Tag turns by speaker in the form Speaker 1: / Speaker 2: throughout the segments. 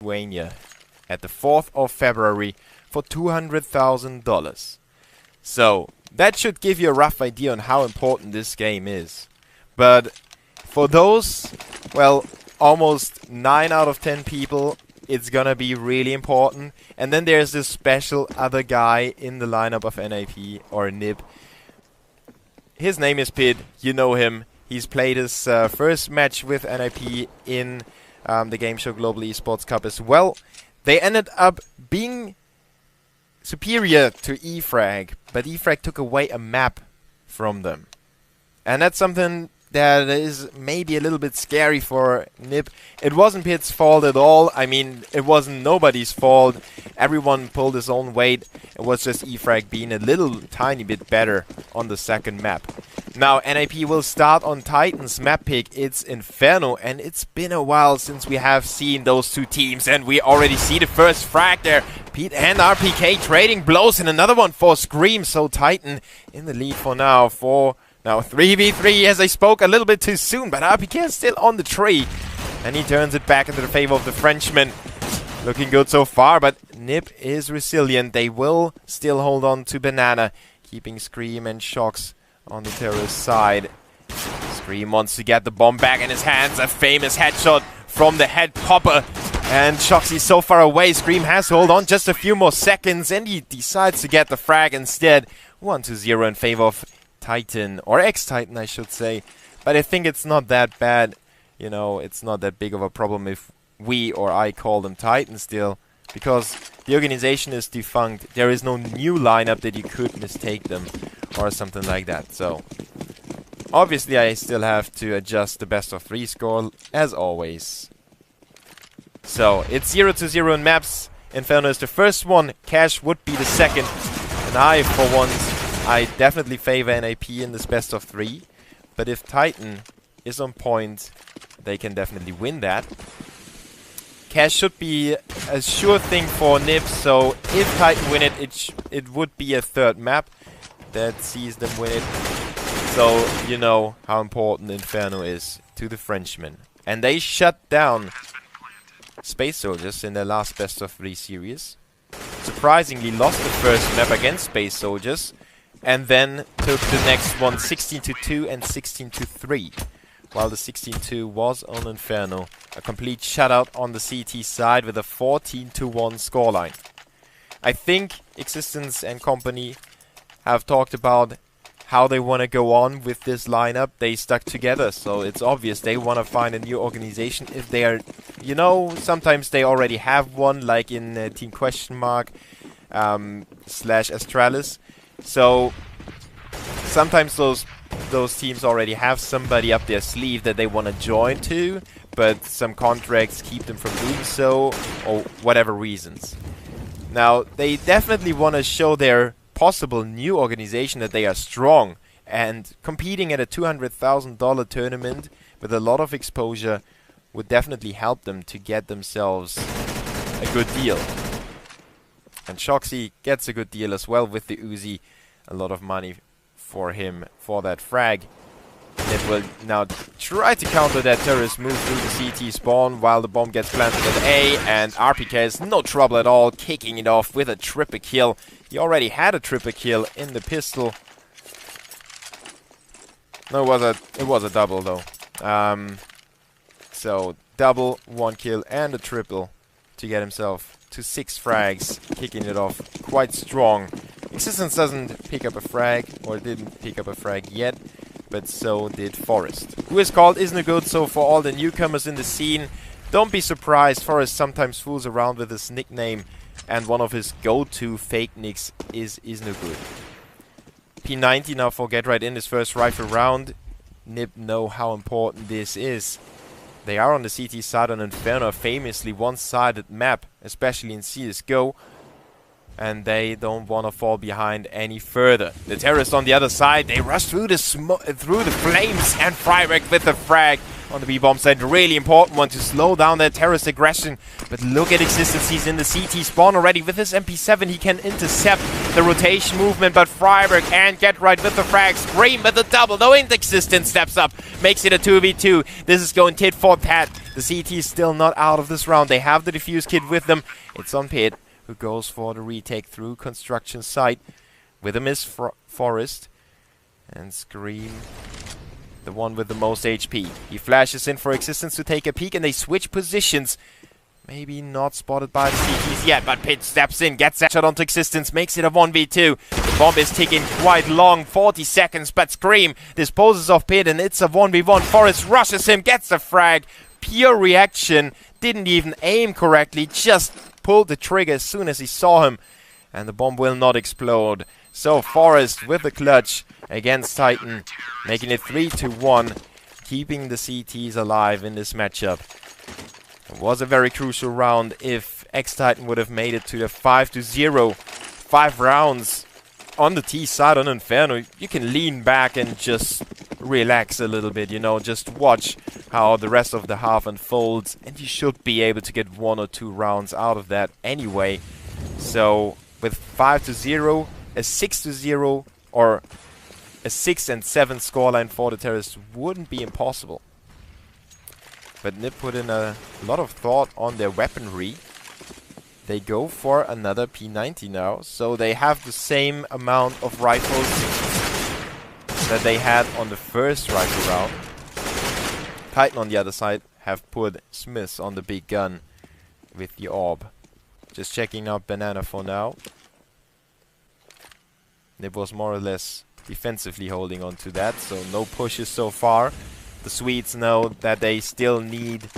Speaker 1: Lithuania at the 4th of February for $200,000. So that should give you a rough idea on how important this game is. But for those, well, almost 9 out of 10 people, it's gonna be really important. And then there's this special other guy in the lineup of NiP or NiP. His name is Pid. You know him. He's played his first match with NiP in the game show Global Esports Cup as well. They ended up being superior to eFrag, but eFrag took away a map from them. And that's something that is maybe a little bit scary for NiP. It wasn't Pit's fault at all. I mean, it wasn't nobody's fault. Everyone pulled his own weight. It was just eFrag being a little tiny bit better on the second map. Now, NiP will start on Titan's map pick. It's Inferno, and it's been a while since we have seen those two teams, and we already see the first frag there. Pete and RPK trading blows, and another one for Scream. So Titan in the lead for now. Now 3v3, as I spoke a little bit too soon, but RPK is still on the tree. And he turns it back into the favor of the Frenchman. Looking good so far, but NiP is resilient. They will still hold on to Banana, keeping Scream and Shocks on the terrorist side. Scream wants to get the bomb back in his hands. A famous headshot from the head popper. And Shocks is so far away. Scream has to hold on just a few more seconds, and he decides to get the frag instead. 1-0 in favor of Titan, or ex-Titan I should say. But I think it's not that bad. You know, it's not that big of a problem if we or I call them Titan still, because the organization is defunct. There is no new lineup that you could mistake them or something like that. So obviously I still have to adjust the best of 3 score as always. So it's 0-0 in maps. Inferno is the first one, Cash would be the second, and I for once I definitely favor NiP in this best of 3, but if Titan is on point, they can definitely win that. Cash should be a sure thing for NiP, so if Titan win it, it would be a third map that sees them win it. So you know how important Inferno is to the Frenchmen. And they shut down Space Soldiers in their last best of 3 series. Surprisingly lost the first map against Space Soldiers, and then took the next one 16-2 and 16-3. While the 16-2 was on Inferno. A complete shutout on the CT side with a 14-1 scoreline. I think Existence and company have talked about how they want to go on with this lineup. They stuck together, so it's obvious they want to find a new organization. If they are, you know, sometimes they already have one, like in Team Question Mark / Astralis. So sometimes those teams already have somebody up their sleeve that they want to join to, but some contracts keep them from doing so, or whatever reasons. Now, they definitely want to show their possible new organization that they are strong, and competing at a $200,000 tournament with a lot of exposure would definitely help them to get themselves a good deal. And Shoxy gets a good deal as well with the Uzi. A lot of money for him for that frag. NiP will now try to counter that terrorist move through the CT spawn while the bomb gets planted at A, and RPK is no trouble at all, kicking it off with a triple kill. He already had a triple kill in the pistol. No, it was a double though. So double, 1 kill and a triple to get himself to 6 frags, kicking it off quite strong. Existence doesn't pick up a frag, or didn't pick up a frag yet, but so did Forest, who is called Isno Good. So for all the newcomers in the scene, don't be surprised. Forest sometimes fools around with his nickname, and one of his go-to fake nicks is Isno Good. P90 now for Get Right in his first rifle round. NiP know how important this is. They are on the CT side on Inferno, a famously one-sided map, especially in CSGO. And they don't want to fall behind any further. The terrorists on the other side, they rush through the flames, and Freiberg with the frag on the B-bomb side. Really important one to slow down their terrorist aggression. But look at Existence. He's in the CT spawn already. With his MP7, he can intercept the rotation movement. But Freiburg and Get Right with the frag. Scream with the double. Though Existence steps up. Makes it a 2v2. This is going tit for tat. The CT is still not out of this round. They have the defuse kit with them. It's on Pit, who goes for the retake through construction site. With him is Forest. And Scream, the one with the most HP. He flashes in for Existence to take a peek, and they switch positions. Maybe not spotted by the CTs yet, but Pit steps in, gets that shot onto Existence, makes it a 1v2. The bomb is ticking quite long, 40 seconds, but Scream disposes of Pit, and it's a 1v1. Forest rushes him, gets the frag. Pure reaction, didn't even aim correctly, just pulled the trigger as soon as he saw him. And the bomb will not explode. So Forest with the clutch against Titan, making it 3-1, keeping the CTs alive in this matchup. It was a very crucial round. If X-Titan would have made it to the 5-0, 5 rounds on the T side on Inferno, you can lean back and just relax a little bit, you know, just watch how the rest of the half unfolds, and you should be able to get 1 or 2 rounds out of that anyway. So with 5-0, a 6-0 or a 6-7 scoreline for the Terrorists wouldn't be impossible. But NiP put in a lot of thought on their weaponry. They go for another P90 now, so they have the same amount of rifles that they had on the first rifle round. Titan on the other side have put Smiths on the big gun with the orb. Just checking out Banana for now. NiP was more or less defensively holding on to that, so no pushes so far. The Swedes know that they still need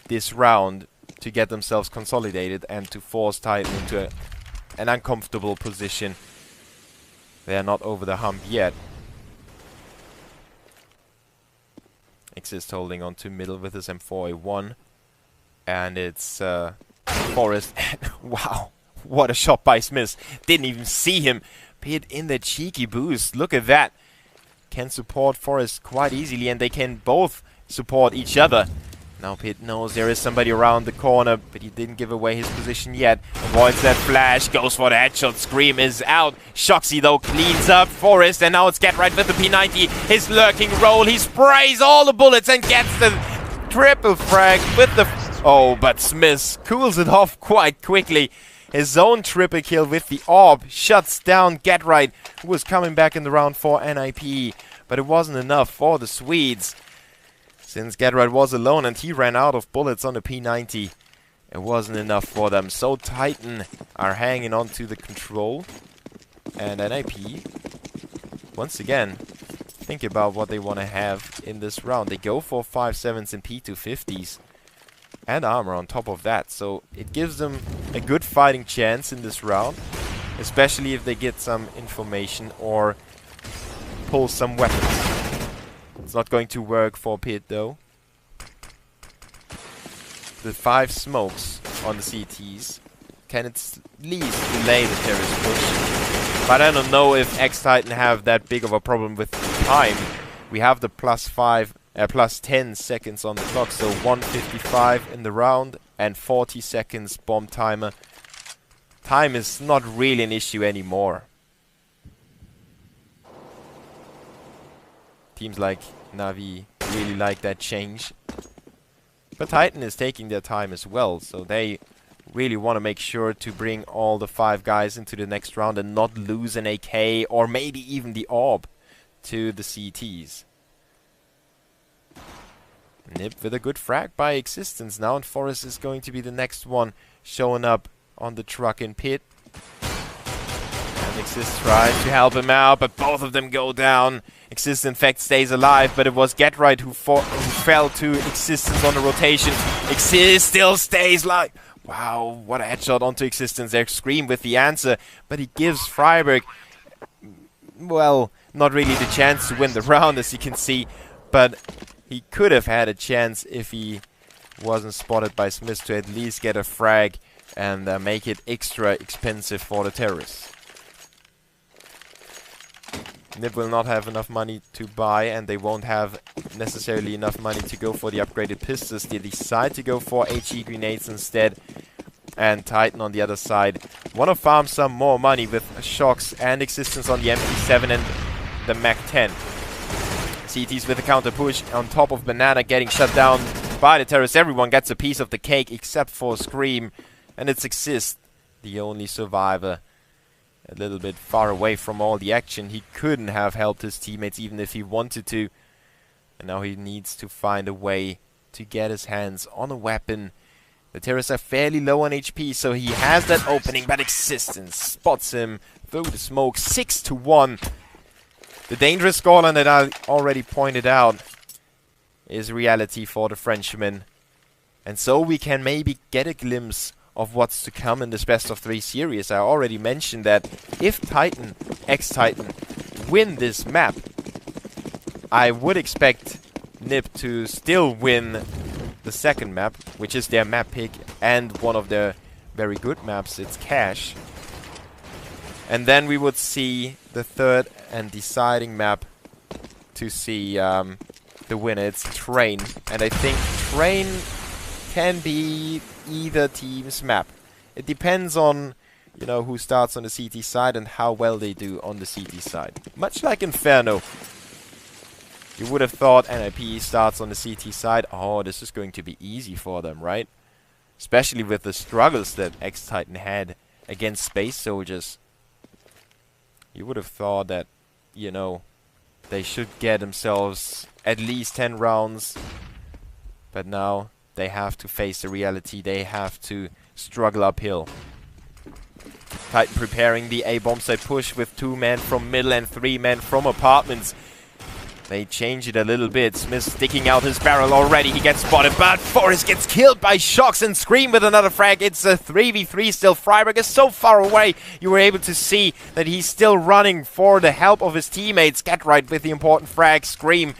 Speaker 1: this round to get themselves consolidated and to force Titan into an uncomfortable position. They are not over the hump yet. Exist holding on to middle with his M4A1, and it's Forest. Wow, what a shot by Smith. Didn't even see him. Pit in the cheeky boost. Look at that. Can support Forest quite easily, and they can both support each other. Now Pit knows there is somebody around the corner, but he didn't give away his position yet. Avoids that flash, goes for the headshot. Scream is out. Shoxy though cleans up Forest, and now it's Get Right with the P90. His lurking roll, he sprays all the bullets and gets the triple frag with the... Oh, but Smith cools it off quite quickly. His own triple kill with the orb shuts down Get Right, who was coming back in the round for NiP. But it wasn't enough for the Swedes, since Get Right was alone and he ran out of bullets on the P90. It wasn't enough for them. So Titan are hanging on to the control. And NiP, once again, think about what they want to have in this round. They go for 5.7s and P250s. And armor on top of that, so it gives them a good fighting chance in this round, especially if they get some information or pull some weapons. It's not going to work for Pit though. The 5 smokes on the CTs can at least delay the terrorist push, but I don't know if X-Titan have that big of a problem with time. We have the plus 10 seconds on the clock, so 1:55 in the round and 40 seconds bomb timer. Time is not really an issue anymore. Teams like Navi really like that change. But Titan is taking their time as well, so they really want to make sure to bring all the 5 guys into the next round and not lose an AK or maybe even the orb to the CTs. NiP with a good frag by Existence now, and Forest is going to be the next one showing up on the truck in Pit. And Exist tries to help him out, but both of them go down. Exist in fact stays alive, but it was Get Right who fell to Existence on the rotation. Exist still stays alive. Wow, what a headshot onto Existence there. Scream with the answer, but he gives Freiburg, well, not really the chance to win the round, as you can see, but he could have had a chance if he wasn't spotted by Smith to at least get a frag and make it extra expensive for the terrorists. NiP will not have enough money to buy, and they won't have necessarily enough money to go for the upgraded pistols. They decide to go for HE grenades instead. And Titan on the other side want to farm some more money with shocks and existence on the MP7 and the Mac-10. CTs with a counter push on top of Banana, getting shut down by the terrorists. Everyone gets a piece of the cake except for Scream, and it's Exist, the only survivor. A little bit far away from all the action. He couldn't have helped his teammates even if he wanted to. And now he needs to find a way to get his hands on a weapon. The terrorists are fairly low on HP, so he has that opening, but Existence spots him through the smoke. 6-1. The dangerous scoreline that I already pointed out is reality for the Frenchman. And so we can maybe get a glimpse of what's to come in this best of 3 series. I already mentioned that if Titan, X-Titan, win this map, I would expect NiP to still win the second map, which is their map pick and one of their very good maps. It's Cache. And then we would see the third and deciding map to see the winner. It's Train. And I think Train can be either team's map. It depends on, you know, who starts on the CT side and how well they do on the CT side. Much like Inferno. You would have thought NiP starts on the CT side. Oh, this is going to be easy for them, right? Especially with the struggles that X-Titan had against Space Soldiers. You would have thought that, you know, they should get themselves at least 10 rounds. But now they have to face the reality. They have to struggle uphill. Titan preparing the A-bomb side push with 2 men from middle and 3 men from apartments. They change it a little bit. Smith sticking out his barrel already. He gets spotted, but Forrest gets killed by Shocks and Scream with another frag. It's a 3v3 still. Freiberg is so far away. You were able to see that he's still running for the help of his teammates. Get right with the important frag. Scream,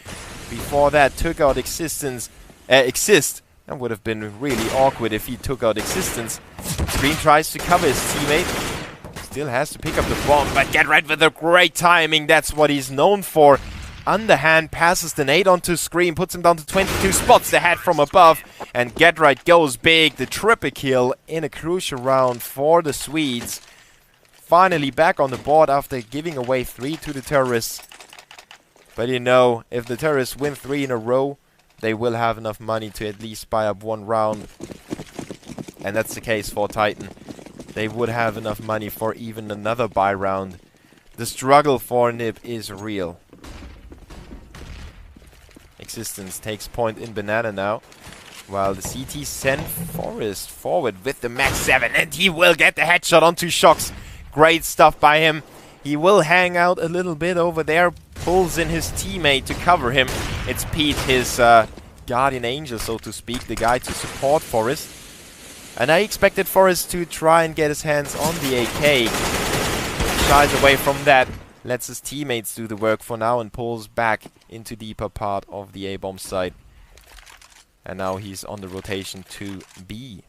Speaker 1: before that, took out Exist. That would have been really awkward if he took out Existence. Scream tries to cover his teammate. Still has to pick up the bomb, but Get right with a great timing. That's what he's known for. Underhand passes the nade onto Scream, puts him down to 22, spots the head from above, and Get right goes big. The triple kill in a crucial round for the Swedes. Finally back on the board after giving away 3 to the terrorists. But you know, if the terrorists win 3 in a row, they will have enough money to at least buy up 1 round. And that's the case for Titan. They would have enough money for even another buy round. The struggle for NiP is real. Existence takes point in Banana now, while the CT send Forrest forward with the Mac-7, and he will get the headshot onto Shocks. Great stuff by him. He will hang out a little bit over there, pulls in his teammate to cover him. It's Pete, his guardian angel, so to speak, the guy to support Forrest. And I expected Forrest to try and get his hands on the AK. Shies away from that. Lets his teammates do the work for now and pulls back into deeper part of the A-bomb site. And now he's on the rotation to B.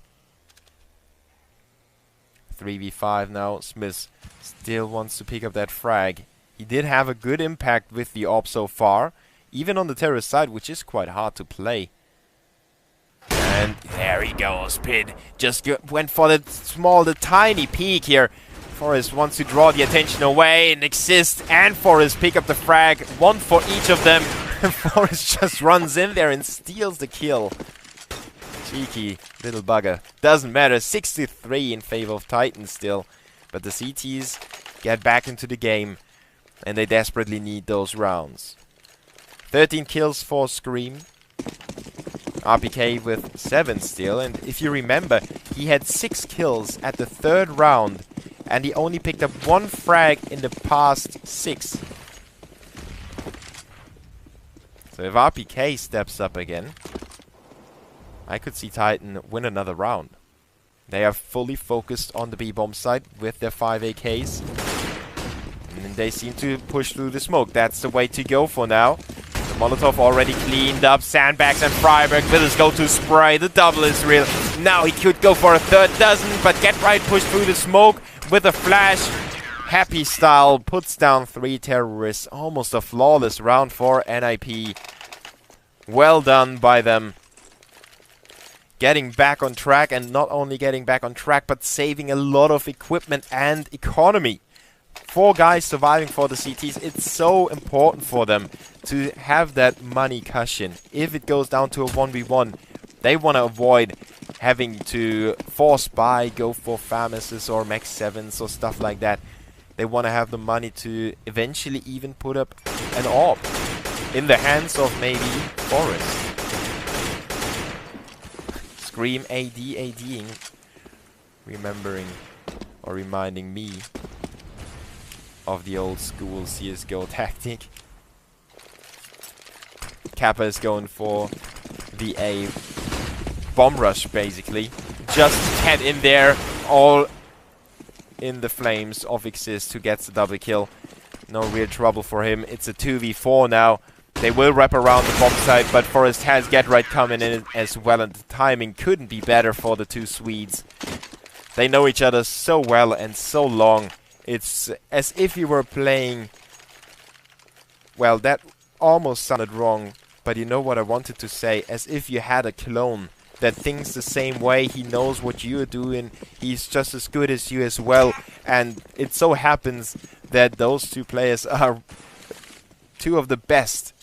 Speaker 1: 3v5 now. Smith still wants to pick up that frag. He did have a good impact with the AWP so far, even on the terrorist side, which is quite hard to play. And there he goes. Pid just went for the tiny peek here. Forrest wants to draw the attention away, and Exist and Forrest pick up the frag. 1 for each of them. Forrest just runs in there and steals the kill. Cheeky little bugger. Doesn't matter. 63 in favor of Titan still. But the CTs get back into the game, and they desperately need those rounds. 13 kills for Scream. RPK with 7 still. And if you remember, he had 6 kills at the 3rd round. And he only picked up 1 frag in the past 6. So if RPK steps up again, I could see Titan win another round. They are fully focused on the B-bomb site with their 5 AKs. And they seem to push through the smoke. That's the way to go for now. The Molotov already cleaned up. Sandbags and Freiberg with his go-to spray. The double is real. Now he could go for a 3rd dozen, but Get right pushed through the smoke with a flash. Happy style puts down 3 terrorists. Almost a flawless round for NiP. Well done by them. Getting back on track, and not only getting back on track, but saving a lot of equipment and economy. 4 guys surviving for the CTs. It's so important for them to have that money cushion. If it goes down to a 1v1, they want to avoid having to force buy, go for Famis's or Max 7s or stuff like that. They want to have the money to eventually even put up an AWP in the hands of maybe Forest. Scream ADing, remembering or reminding me of the old school CSGO tactic. Kappa is going for the A bomb rush, basically. Just head in there, all in the flames of Exist, who gets the double kill. No real trouble for him. It's a 2v4 now. They will wrap around the bomb site, but Forest has Get Right coming in as well, and the timing couldn't be better for the 2 Swedes. They know each other so well and so long. It's as if you were playing... Well, that almost sounded wrong, but you know what I wanted to say. As if you had a clone that thinks the same way. He knows what you're doing. He's just as good as you as well. And it so happens that those 2 players are 2 of the best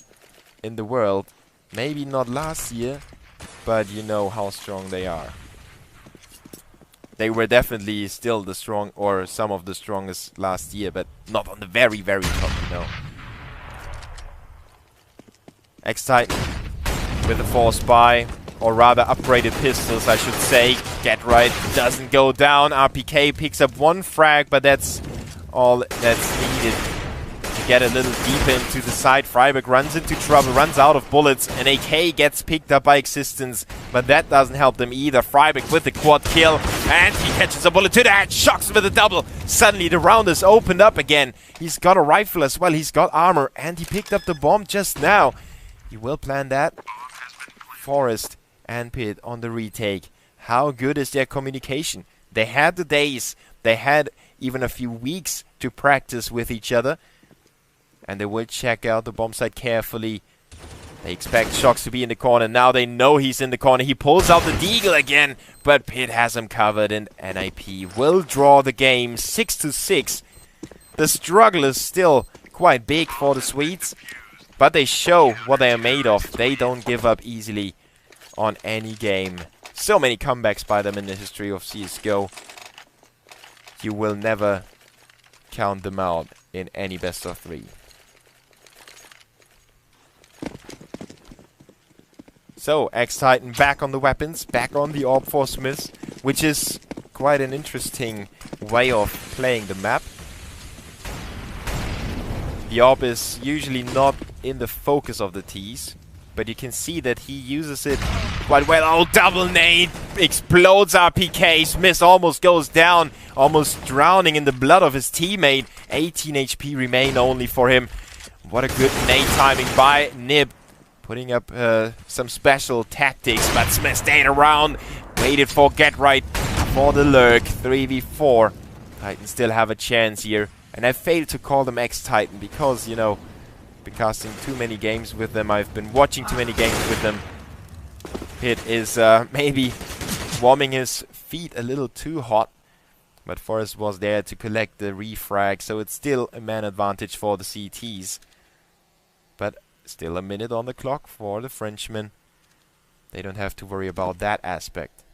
Speaker 1: in the world. Maybe not last year, but you know how strong they are. They were definitely still the strong, or some of the strongest last year, but not on the very, very top, you know. X-Titan with a force buy, or rather upgraded pistols, I should say. Get Right doesn't go down. RPK picks up 1 frag, but that's all that's needed to get a little deeper into the side. Freiburg runs into trouble, runs out of bullets, and AK gets picked up by Existence, but that doesn't help them either. Freiburg with the quad kill, and he catches a bullet to the head, shocks with a double. Suddenly the round is opened up again. He's got a rifle as well, he's got armor, and he picked up the bomb just now. He will plan that. Forest and Pit on the retake. How good is their communication? They had the days, they had even a few weeks to practice with each other, and they will check out the bomb site carefully. They expect Shocks to be in the corner. Now they know he's in the corner. He pulls out the Deagle again, but Pit has him covered, and NiP will draw the game 6-6. The struggle is still quite big for the Swedes, but they show what they are made of. They don't give up easily on any game. So many comebacks by them in the history of CSGO. You will never count them out in any best of 3. So, X-Titan back on the weapons, back on the AWP for Smiths, which is quite an interesting way of playing the map. The AWP is usually not in the focus of the Ts, but you can see that he uses it quite well. Oh, double nade! Explodes RPK. Smith almost goes down, almost drowning in the blood of his teammate. 18 HP remain only for him. What a good nade timing by NiP. Putting up some special tactics, but Smith stayed around. Waited for Get Right for the lurk. 3v4. Titans still have a chance here. And I failed to call them X-Titan because, you know, been casting too many games with them. I've been watching too many games with them. Pit is maybe warming his feet a little too hot. But Forrest was there to collect the refrag, so it's still a man advantage for the CTs. But still a minute on the clock for the Frenchmen. They don't have to worry about that aspect.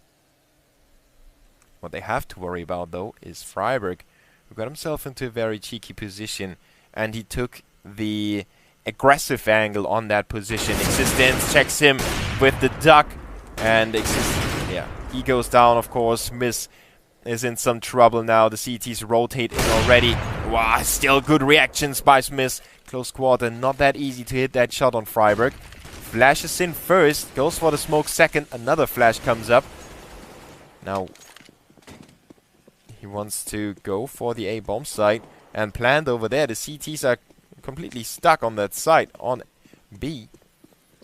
Speaker 1: What they have to worry about, though, is Freiburg, who got himself into a very cheeky position, and he took the aggressive angle on that position. Existence checks him with the duck, and he goes down, of course. Miss is in some trouble now. The CTs rotate in already. Wow, still good reactions by Smith. Close quarter, not that easy to hit that shot on Freiburg. Flashes in first, goes for the smoke second. Another flash comes up. Now he wants to go for the A bomb site and plant over there. The CTs are completely stuck on that site on B.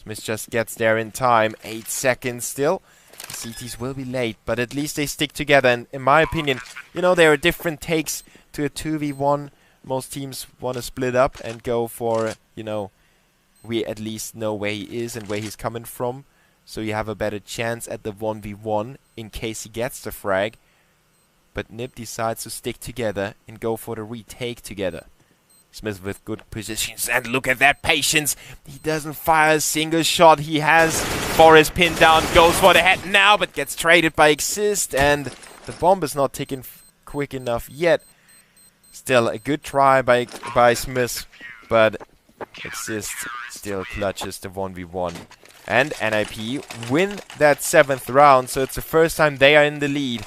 Speaker 1: Smith just gets there in time. 8 seconds still. The CTs will be late, but at least they stick together. And in my opinion, you know, there are different takes to a 2v1. Most teams want to split up and go for, you know, we at least know where he is and where he's coming from. So you have a better chance at the 1v1 in case he gets the frag. But NiP decides to stick together and go for the retake together. Smith with good positions, and look at that patience. He doesn't fire a single shot. He has Forrest pinned down, goes for the head now, but gets traded by Exist, and the bomb is not ticking quick enough yet. Still a good try by Smith, but Exist still clutches the 1v1. And NiP win that 7th round, so it's the first time they are in the lead.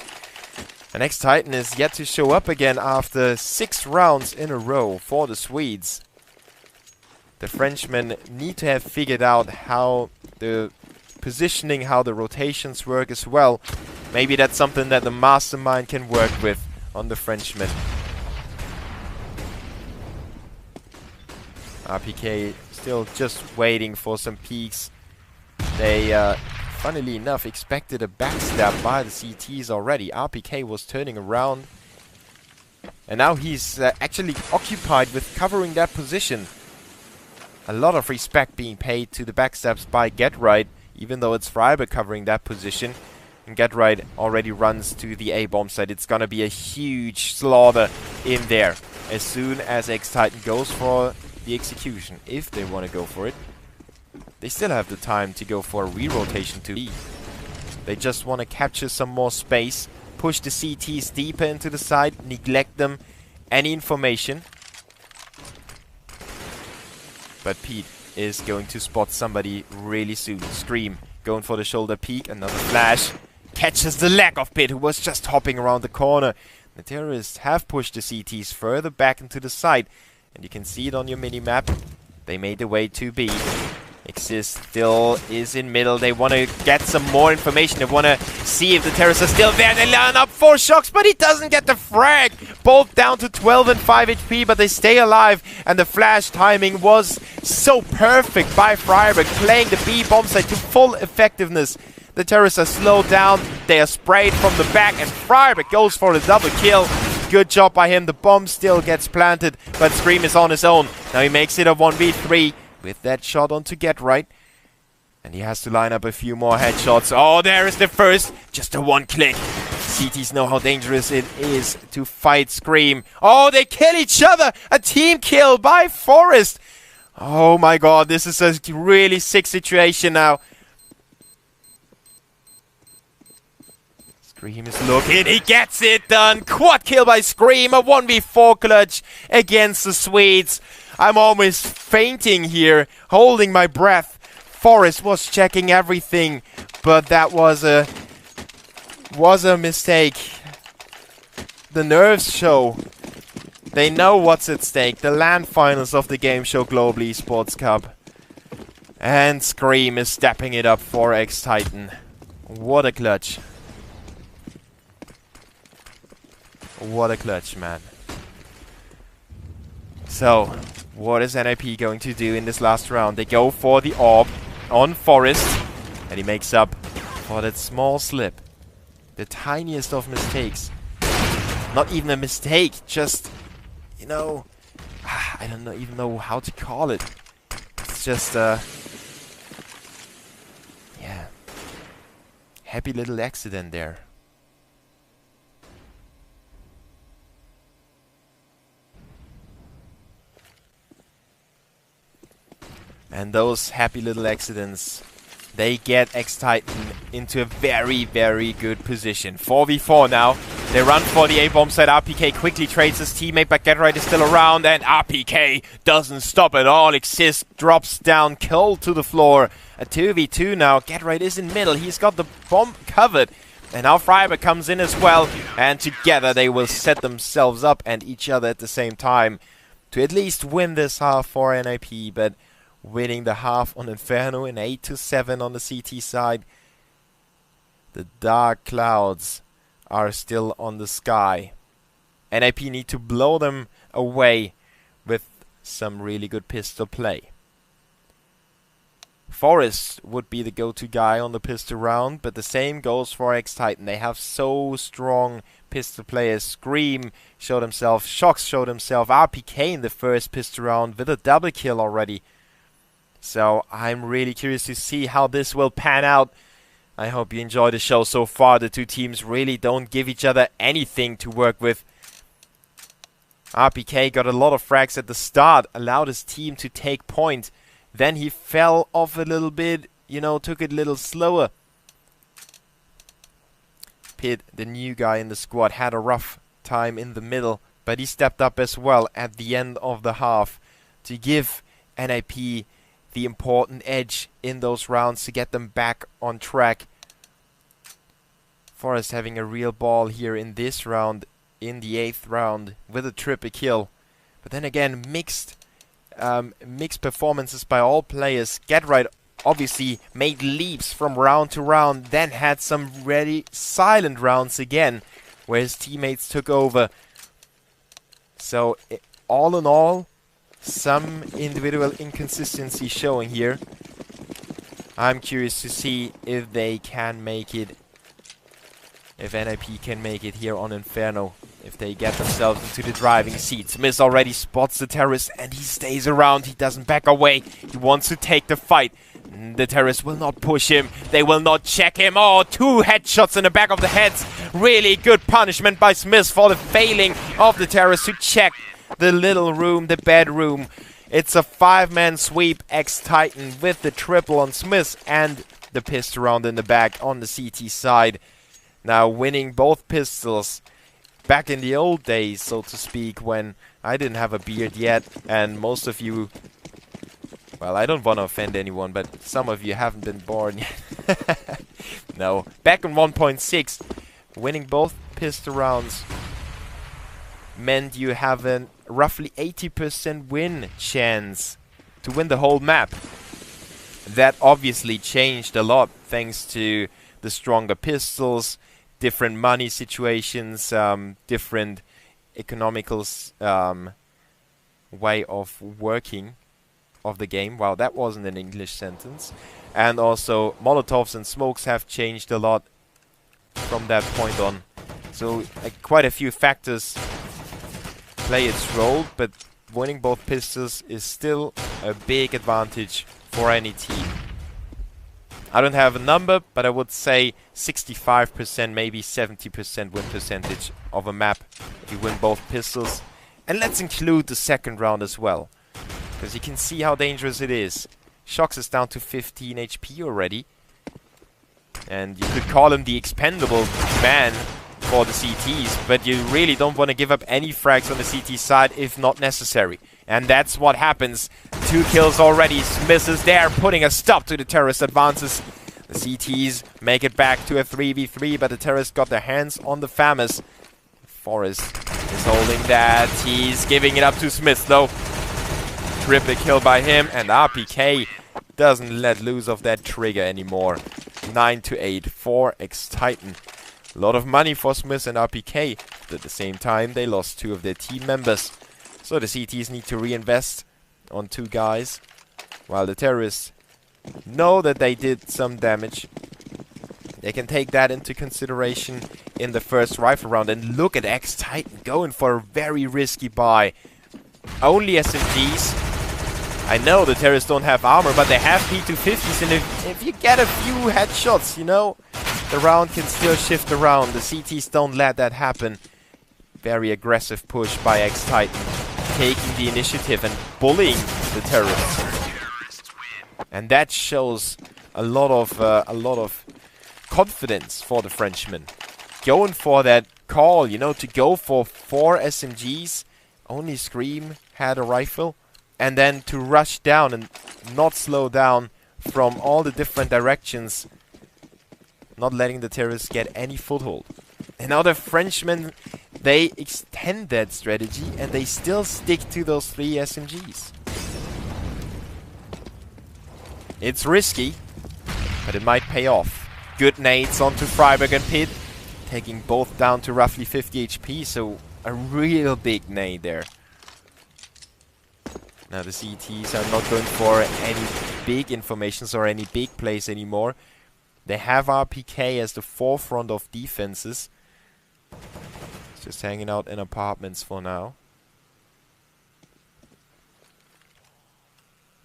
Speaker 1: And X-Titan is yet to show up again after 6 rounds in a row for the Swedes. The Frenchmen need to have figured out how the positioning, how the rotations work as well. Maybe that's something that the mastermind can work with on the Frenchmen. RPK still just waiting for some peaks. They, funnily enough, expected a backstab by the CTs already. RPK was turning around. And now he's actually occupied with covering that position. A lot of respect being paid to the backstabs by GetRight, even though it's Freiberg covering that position. And GetRight already runs to the A-bomb site. It's gonna be a huge slaughter in there as soon as X-Titan goes for the execution, if they want to go for it. They still have the time to go for a re-rotation to B. They just want to capture some more space, push the CTs deeper into the side, neglect them, any information. But Pete is going to spot somebody really soon. Scream going for the shoulder peek, another flash. Catches the leg of Pit, who was just hopping around the corner. The terrorists have pushed the CTs further back into the side. And you can see it on your mini-map. They made their way to B. Exist still is in middle. They want to get some more information. They want to see if the terrorists are still there. They line up 4 shocks, but he doesn't get the frag. Both down to 12 and 5 HP, but they stay alive. And the flash timing was so perfect by Freiberg, playing the B bomb site to full effectiveness. The terrorists are slowed down. They are sprayed from the back, and Freiberg goes for the double kill. Good job by him. The bomb still gets planted, but Scream is on his own. Now he makes it a 1v3 with that shot onto GetRight. And he has to line up a few more headshots. Oh, there is the first. Just a 1 click. CTs know how dangerous it is to fight Scream. Oh, they kill each other. A team kill by Forrest. Oh my god, this is a really sick situation now. Scream is looking, he gets it done. Quad kill by Scream, a 1v4 clutch against the Swedes. I'm almost fainting here, holding my breath. Forrest was checking everything, but that was a mistake. The nerves show. They know what's at stake. The LAN finals of the Game Show Global eSports Cup. And Scream is stepping it up for X-Titan. What a clutch. What a clutch, man. So, what is NiP going to do in this last round? They go for the orb on Forrest, and he makes up for that small slip. The tiniest of mistakes. Not even a mistake, just, you know, I don't even know how to call it. It's just, yeah, happy little accident there. And those happy little accidents, they get X-Titan into a very, very good position. 4v4 now. They run for the A-bomb side. RPK quickly trades his teammate, but GetRight is still around, and RPK doesn't stop at all. Exist drops down cold to the floor. A 2v2 now. GetRight is in middle. He's got the bomb covered. And now Freiberg comes in as well. And together they will set themselves up and each other at the same time to at least win this half for NiP, but winning the half on Inferno in 8-7 on the CT side. The dark clouds are still on the sky. NiP need to blow them away with some really good pistol play. Forrest would be the go-to guy on the pistol round, but the same goes for X-Titan. They have so strong pistol players. Scream showed himself, Shox showed himself, RPK in the first pistol round with a double kill already. So I'm really curious to see how this will pan out. I hope you enjoyed the show so far. The two teams really don't give each other anything to work with. RPK got a lot of frags at the start, allowed his team to take point. Then he fell off a little bit, you know, took it a little slower. Pit, the new guy in the squad, had a rough time in the middle, but he stepped up as well at the end of the half to give NiP the important edge in those rounds to get them back on track. Forrest having a real ball here in this round, in the 8th round, with a triple kill. But then again, mixed performances by all players. GetRight obviously made leaps from round to round, then had some really silent rounds again, where his teammates took over. So, all in all, some individual inconsistency showing here. I'm curious to see if they can make it, if NiP can make it here on Inferno. If they get themselves into the driving seat. Smith already spots the terrorist and he stays around. He doesn't back away. He wants to take the fight. The terrorist will not push him. They will not check him. Oh, 2 headshots in the back of the heads. Really good punishment by Smith for the failing of the terrorist to check the little room, the bedroom. It's a 5-man sweep. X-Titan with the triple on Smith and the pistol round in the back on the CT side. Now winning both pistols. Back in the old days, so to speak, when I didn't have a beard yet, and most of you, well, I don't want to offend anyone, but some of you haven't been born yet. No, back in 1.6, winning both pistol rounds meant you have a roughly 80% win chance to win the whole map. That obviously changed a lot thanks to the stronger pistols, different money situations, different economical way of working of the game. Wow, that wasn't an English sentence. And also, Molotovs and smokes have changed a lot from that point on. So, quite a few factors play its role, but winning both pistols is still a big advantage for any team. I don't have a number, but I would say 65%, maybe 70% win percentage of a map if you win both pistols. And let's include the second round as well, because you can see how dangerous it is. Shox is down to 15 HP already. And you could call him the expendable man for the CTs, but you really don't want to give up any frags on the CT side if not necessary. And that's what happens. 2 kills already. Smith is there, putting a stop to the terrorist advances. The CTs make it back to a 3v3, but the terrorists got their hands on the FAMAS. Forrest is holding that. He's giving it up to Smith, though. Triple kill by him, and RPK doesn't let loose of that trigger anymore. 9-8 for X-Titan. A lot of money for Smith and RPK, but at the same time, they lost 2 of their team members. So the CTs need to reinvest on 2 guys, while the terrorists know that they did some damage. They can take that into consideration in the first rifle round. And look at X-Titan going for a very risky buy. Only SMGs. I know the terrorists don't have armor, but they have P250s, and if you get a few headshots, you know, the round can still shift around. The CTs don't let that happen. Very aggressive push by X-Titan, taking the initiative and bullying the terrorists. And that shows a lot of confidence for the Frenchman. Going for that call, you know, to go for 4 SMGs. Only Scream had a rifle. And then to rush down and not slow down from all the different directions. Not letting the terrorists get any foothold. And now the Frenchmen, they extend that strategy and they still stick to those 3 SMGs. It's risky, but it might pay off. Good nades onto Freiberg and Pit, taking both down to roughly 50 HP, so a real big nade there. Now the CTs are not going for any big informations or any big plays anymore. They have RPK as the forefront of defenses. It's just hanging out in apartments for now.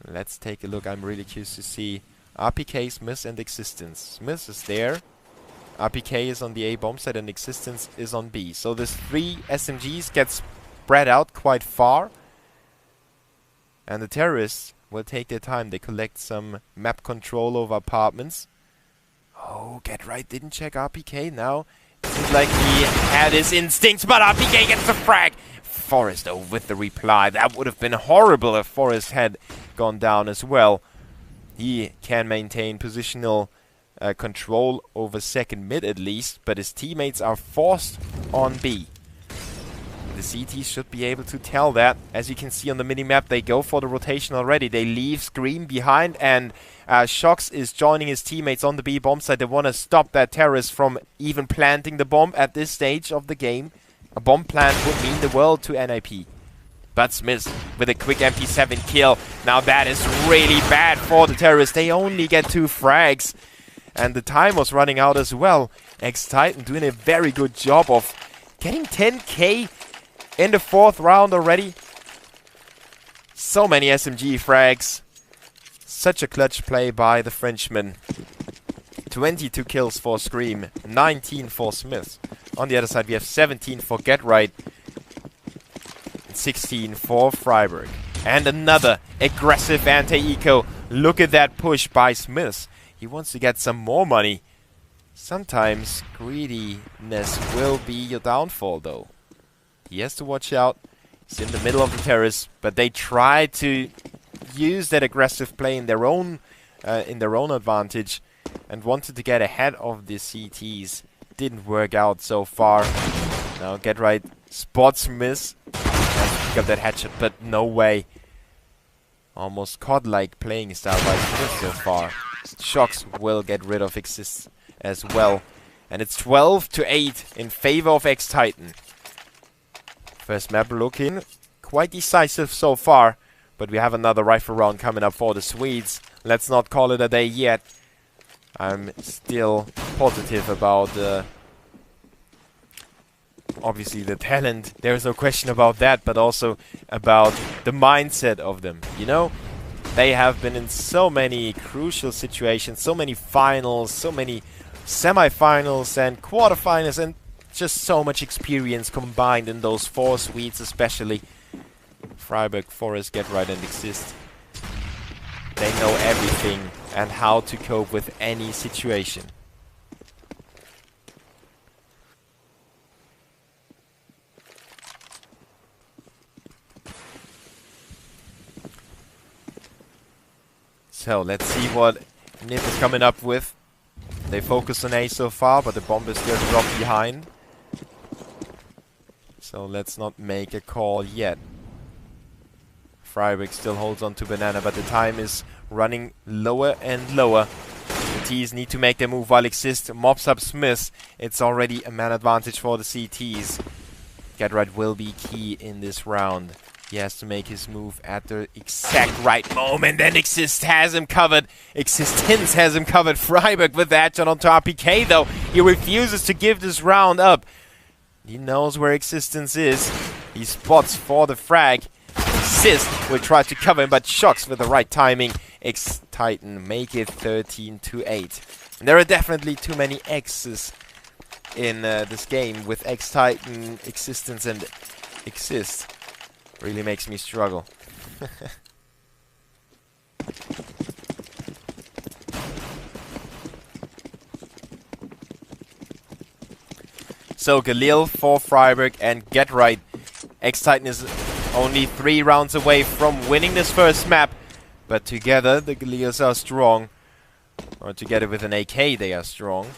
Speaker 1: Let's take a look. I'm really curious to see RPK, Smith, and Existence. Smith is there. RPK is on the A bomb site and Existence is on B. So this 3 SMGs get spread out quite far. And the terrorists will take their time. They collect some map control over apartments. Oh, Get Right didn't check RPK now. It seems like he had his instincts, but RPK gets the frag. Forrest, though, with the reply. That would have been horrible if Forrest had gone down as well. He can maintain positional control over second mid at least, but his teammates are forced on B. The CT should be able to tell that. As you can see on the minimap, they go for the rotation already. They leave Scream behind, and Shox is joining his teammates on the B bomb site. They want to stop that terrorist from even planting the bomb at this stage of the game. A bomb plant would mean the world to NiP. But Smith with a quick MP7 kill. Now that is really bad for the terrorists. They only get 2 frags. And the time was running out as well. X-Titan doing a very good job of getting 10k in the 4th round already. So many SMG frags. Such a clutch play by the Frenchman. 22 kills for Scream, 19 for Smith. On the other side, we have 17 for Get Right, 16 for Freiburg. And another aggressive anti-eco. Look at that push by Smith. He wants to get some more money. Sometimes greediness will be your downfall, though. He has to watch out. He's in the middle of the terrace, but they try to use that aggressive play in their own advantage and wanted to get ahead of the CTs. Didn't work out so far. Now Get Right spots Smith. Got that headshot, but no way. Almost COD-like playing style by Smith so far. Shox will get rid of Exist as well. And it's 12-8 in favor of X-Titan. First map looking quite decisive so far. But we have another rifle round coming up for the Swedes. Let's not call it a day yet. I'm still positive about obviously the talent. There's no question about that, but also about the mindset of them. You know, they have been in so many crucial situations, so many finals, so many semi-finals and quarterfinals, and just so much experience combined in those 4 Swedes especially. Freiburg, Forest, Get Right, and Exist. They know everything and how to cope with any situation. So let's see what NiP is coming up with. They focus on A so far, but the bomb is still dropped behind. So let's not make a call yet. Freiburg still holds on to Banana, but the time is running lower and lower. The T's need to make their move while Exist mops up Smith. It's already a man advantage for the CTs. Get Right will be key in this round. He has to make his move at the exact right moment, and Exist has him covered. Existence has him covered. Freiburg with that shot onto RPK, though. He refuses to give this round up. He knows where Existence is. He spots for the frag. Exist will try to cover him, but Shox with the right timing. X-Titan make it 13-8. And there are definitely too many X's in this game with X-Titan, Existence, and Exist. Really makes me struggle. So Galil for Freiburg and Get Right. X-Titan is only 3 rounds away from winning this first map. But together the Galils are strong. Or together with an AK they are strong.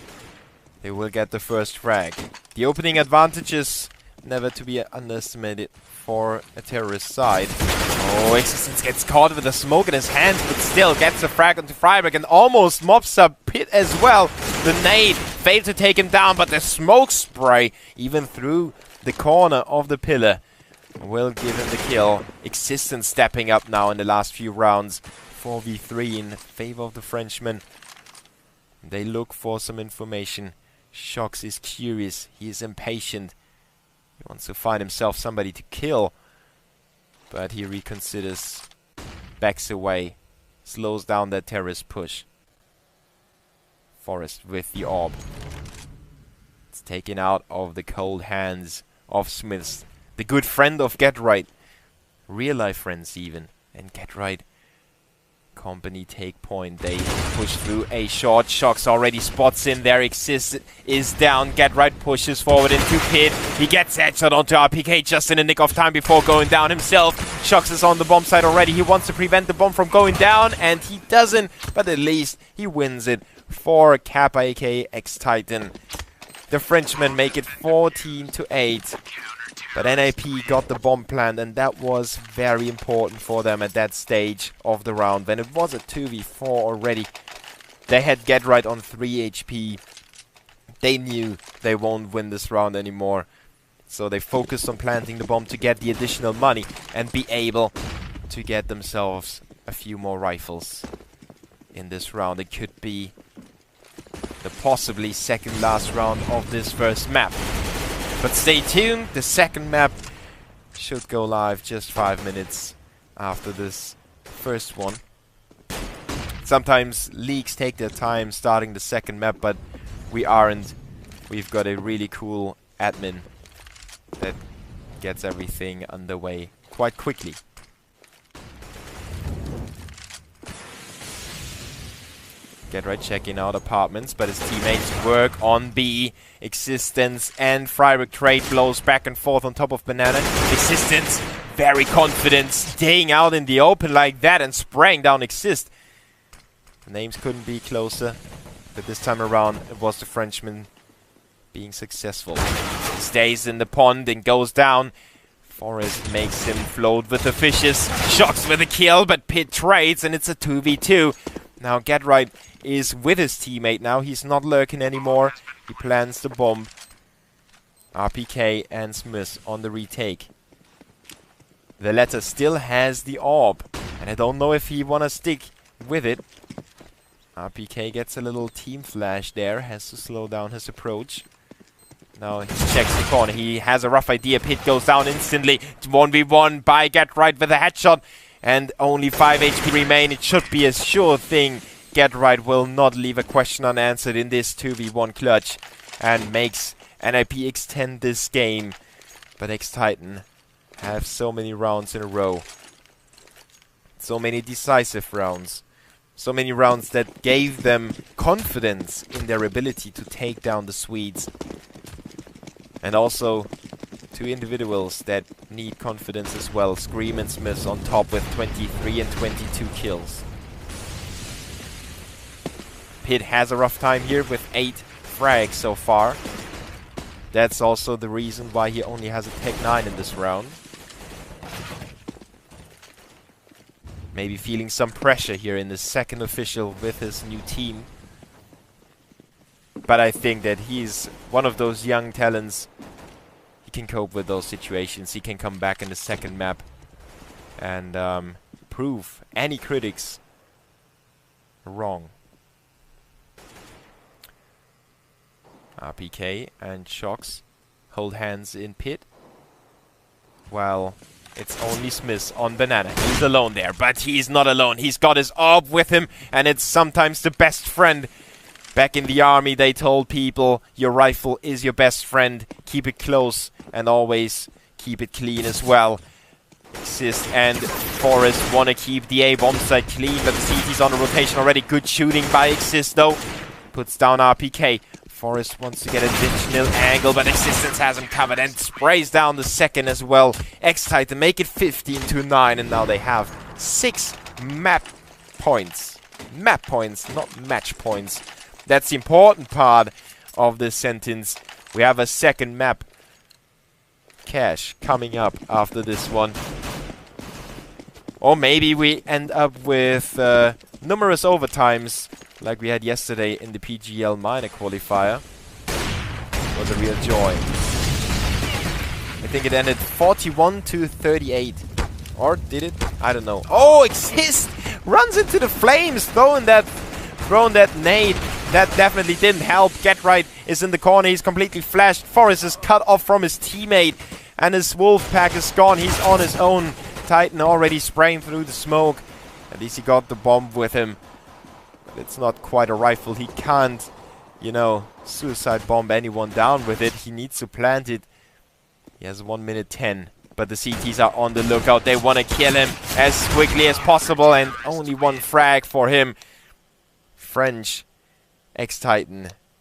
Speaker 1: They will get the first frag. The opening advantage is never to be underestimated for a terrorist side. Oh, Existence gets caught with a smoke in his hands, but still gets a frag onto Freiburg and almost mops up Pit as well. The nade failed to take him down, but the smoke spray, even through the corner of the pillar, will give him the kill. Existence stepping up now in the last few rounds 4v3 in favor of the Frenchman. They look for some information. Shox is curious. He is impatient. He wants to find himself somebody to kill. But he reconsiders. Backs away. Slows down that terrorist push. Forest with the orb. It's taken out of the cold hands of Smiths. The good friend of GetRight. Real life friends even. And GetRight company take point. They push through a short. Shox already spots in there. Exist is down. GetRight pushes forward into Pit. He gets headshot onto RPK just in the nick of time before going down himself. Shox is on the bomb site already. He wants to prevent the bomb from going down, and he doesn't, but at least he wins it for Kappa aka X-Titan. The Frenchmen make it 14-8. But NiP got the bomb plant, and that was very important for them at that stage of the round. When it was a 2v4 already, they had GetRight on 3 HP. They knew they won't win this round anymore. So they focused on planting the bomb to get the additional money and be able to get themselves a few more rifles in this round. It could be the possibly second last round of this first map. But stay tuned, the second map should go live just 5 minutes after this first one. Sometimes leagues take their time starting the second map, but we aren't. We've got a really cool admin that gets everything underway quite quickly. GetRight checking out apartments, but his teammates work on B. Existence and Freiburg trade blows back and forth on top of Banana. Existence, very confident, staying out in the open like that and spraying down Exist. The names couldn't be closer, but this time around it was the Frenchman being successful. He stays in the pond and goes down. Forest makes him float with the fishes. Shox with a kill, but Pit trades and it's a 2v2. Now GetRight is with his teammate now. He's not lurking anymore. He plants the bomb. RPK and Smith on the retake. The latter still has the orb, and I don't know if he wanna stick with it. RPK gets a little team flash there. Has to slow down his approach. Now he checks the corner. He has a rough idea. Pit goes down instantly. It's 1v1 by GetRight with a headshot. And only 5 HP remain. It should be a sure thing. GetRight will not leave a question unanswered in this 2v1 clutch. And makes NiP extend this game. But X-Titan have so many rounds in a row. So many decisive rounds. So many rounds that gave them confidence in their ability to take down the Swedes. And also two individuals that need confidence as well. Scream and Smith on top with 23 and 22 kills. Pit has a rough time here with 8 frags so far. That's also the reason why he only has a Tech 9 in this round. Maybe feeling some pressure here in the second official with his new team. But I think that he's one of those young talents. He can cope with those situations. He can come back in the second map and prove any critics wrong. RPK and Shox hold hands in Pit. Well, it's only Smith on Banana. He's alone there, but he's not alone. He's got his orb with him, and it's sometimes the best friend. Back in the army, they told people, your rifle is your best friend. Keep it close and always keep it clean as well. Exist and Forest want to keep the A bomb site clean, but the CT's on a rotation already. Good shooting by Exist, though. Puts down RPK. Forest wants to get a additional angle, but Existence has him covered and sprays down the second as well. X-Titan make it 15-9, and now they have 6 map points. Map points, not match points. That's the important part of this sentence. We have a second map cache coming up after this one. Or maybe we end up with numerous overtimes like we had yesterday in the PGL minor qualifier. It was a real joy. I think it ended 41-38. Or did it? I don't know. Oh, Exist runs into the flames, throwing that nade. That definitely didn't help. Get Right is in the corner. He's completely flashed. Forrest is cut off from his teammate. And his wolf pack is gone. He's on his own. Titan already spraying through the smoke. At least he got the bomb with him. But it's not quite a rifle. He can't, you know, suicide bomb anyone down with it. He needs to plant it. He has 1 minute 10. But the CTs are on the lookout. They want to kill him as quickly as possible. And only one frag for him. French ex-Titan